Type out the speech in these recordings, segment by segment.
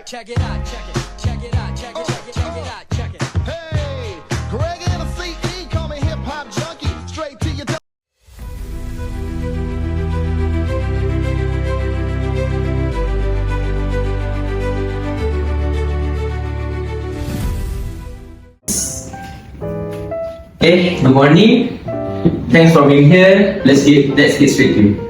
check it out, check it, check it out, check it, check it, check it out, check it. Hey, Greg and the CE, call me hip hop junkie, straight to your door. Hey, good morning. Thanks for being here. Let's get straight to it.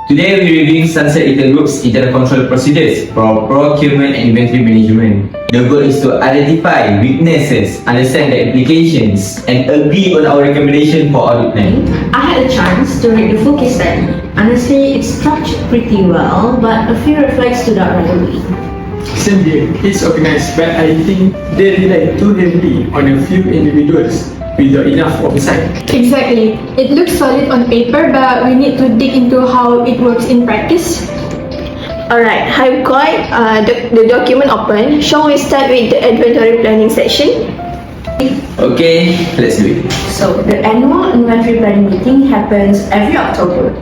Today we're reviewing Sunset Retail Group's internal control procedures for procurement and inventory management. The goal is to identify weaknesses, understand the implications, and agree on our recommendation for audit plan. I had a chance to read the full case study. Honestly, it's structured pretty well, but a few red flags stood out right away. Same here, it's organized, but I think they rely too heavily on a few individuals without enough oversight. Exactly. It looks solid on paper, but we need to dig into how it works in practice. Alright, I've got the document open. Shall we start with the inventory planning section? Okay, let's do it. So, the annual inventory planning meeting happens every October.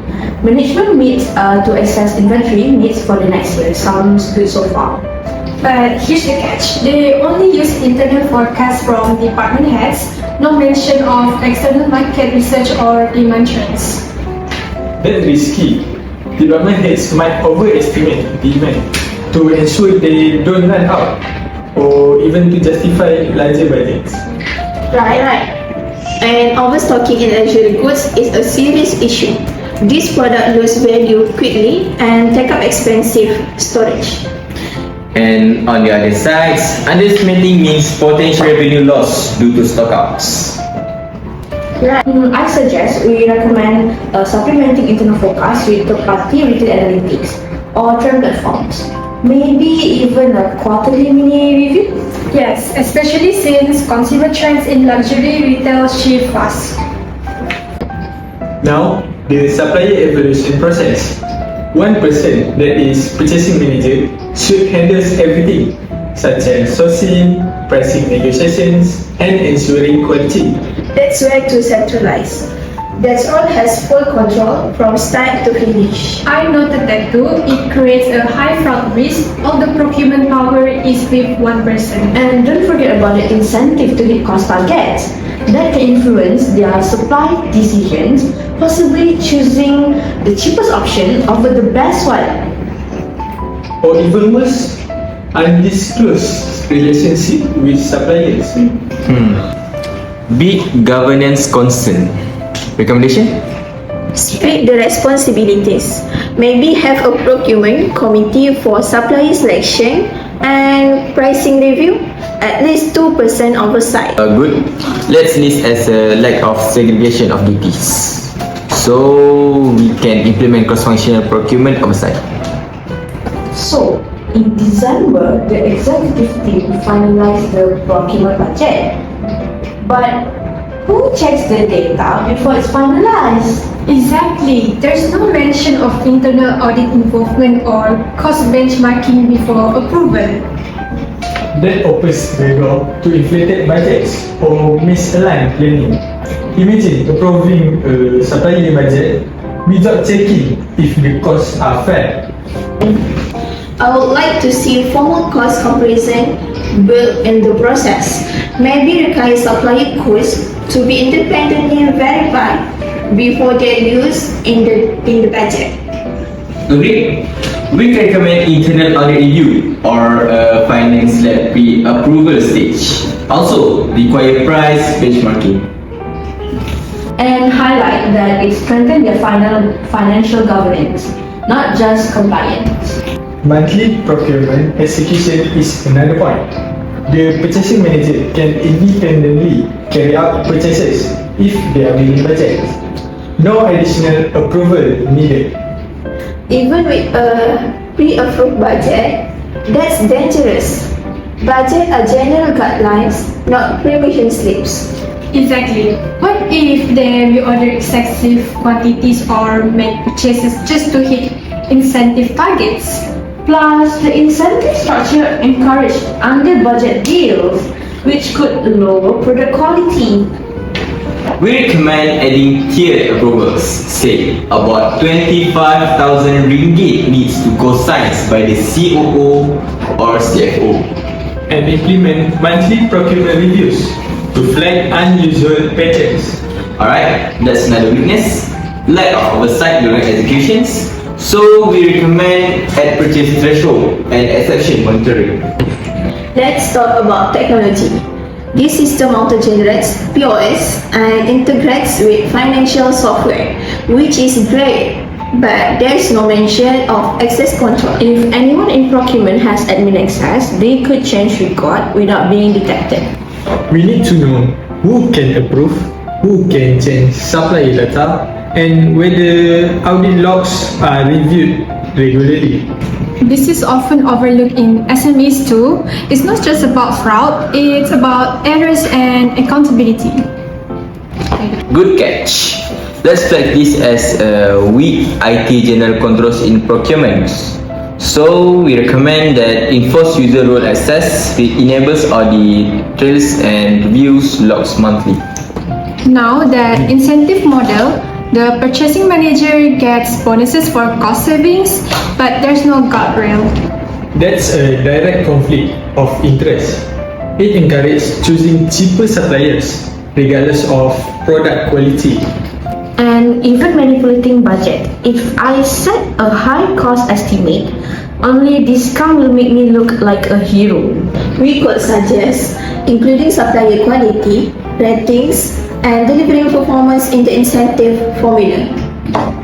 Management meets to assess inventory needs for the next year. Sounds good so far. But here's the catch. They only use internal forecasts from department heads, no mention of external market research or demand trends. That's risky. Department heads might overestimate demand to ensure they don't run out or even to justify larger budgets. Right. And overstocking in luxury goods is a serious issue. This product loses value quickly and take up expensive storage. And on the other side, underestimating means potential revenue loss due to stockouts. Right. I suggest we recommend supplementing internal forecast with third-party retail analytics or trend platforms. Maybe even a quarterly mini review. Yes, especially since consumer trends in luxury retail shift fast. Now, the supplier evaluation process. One person, that is purchasing manager, should handle everything such as sourcing, pricing negotiations, and ensuring quality. That's where to centralize. That's all has full control from start to finish. I noted that too. It creates a high fraud risk. All the procurement power is with one person. And don't forget about the incentive to hit cost targets. That can influence their supply decisions, possibly choosing the cheapest option over the best one. Or even worse, undisclosed relationship with suppliers. Big governance concern. Recommendation? Split the responsibilities. Maybe have a procurement committee for supply selection and pricing review. At least 2% oversight. Good. Let's list as a lack of segregation of duties, so we can implement cross-functional procurement oversight. So, in December, the executive team finalized the procurement budget. But who checks the data before it's finalized? Exactly. There's no mention of internal audit involvement or cost benchmarking before approval. That opens the door to inflated budgets or misaligned planning. Imagine approving a supplier budget without checking if the costs are fair. I would like to see formal cost comparison built in the process. Maybe require supplier costs to be independently verified before they're used in the budget. Agreed. We can recommend internal audit review or finance lab pre-approval stage. Also, require price benchmarking. And highlight that it strengthens their financial governance, not just compliance. Monthly procurement execution is another point. The purchasing manager can independently carry out purchases if they are within budget. No additional approval needed. Even with a pre-approved budget, that's dangerous. Budget are general guidelines, not permission slips. Exactly. What if they reorder excessive quantities or make purchases just to hit incentive targets? Plus, the incentive structure encouraged under-budget deals, which could lower product quality. we recommend adding tiered approvals. Say, about 25,000 ringgit needs to co-signed by the COO or CFO. And implement monthly procurement reviews to flag unusual patterns. Alright, that's another weakness. Lack of oversight during executions. So we recommend add purchase threshold and exception monitoring. Let's talk about technology. This system auto-generates POS and integrates with financial software, which is great, but there's no mention of access control. If anyone in procurement has admin access, they could change record without being detected. We need to know who can approve, who can change supplier data, and whether audit logs are reviewed regularly. This is often overlooked in SMEs too. It's not just about fraud, it's about errors and accountability. Good catch. Let's flag this as weak IT general controls in procurement. So we recommend that enforce user role access, it enables audit trails and reviews logs monthly. Now that incentive model, the purchasing manager gets bonuses for cost savings, but there's no guardrail. That's a direct conflict of interest. It encourages choosing cheaper suppliers regardless of product quality. And even manipulating budget. If I set a high cost estimate, only discount will make me look like a hero. We could suggest including supplier quality, ratings, and delivering performance in the incentive formula.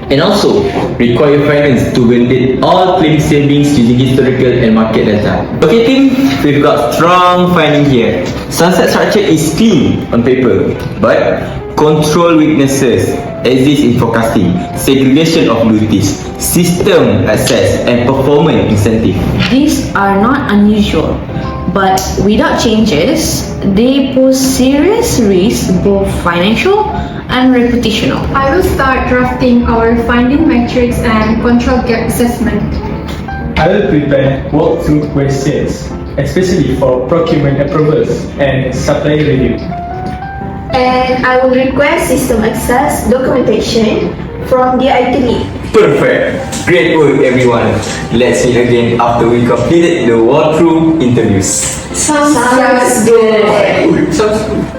And also, require finance to validate all claim savings using historical and market data. Okay team, we've got strong finding here. Sunset structure is clean on paper, but control weaknesses exist in forecasting, segregation of duties, system access, and performance incentive. These are not unusual, but without changes, they pose serious risks, both financial and reputational. I will start drafting our finding matrix and control gap assessment. I will prepare walkthrough questions, especially for procurement approvals and supplier review. And I will request system access documentation from the IT lead. Perfect! Great work everyone! Let's meet again after we completed the walkthrough interviews. Sounds good. Sounds good.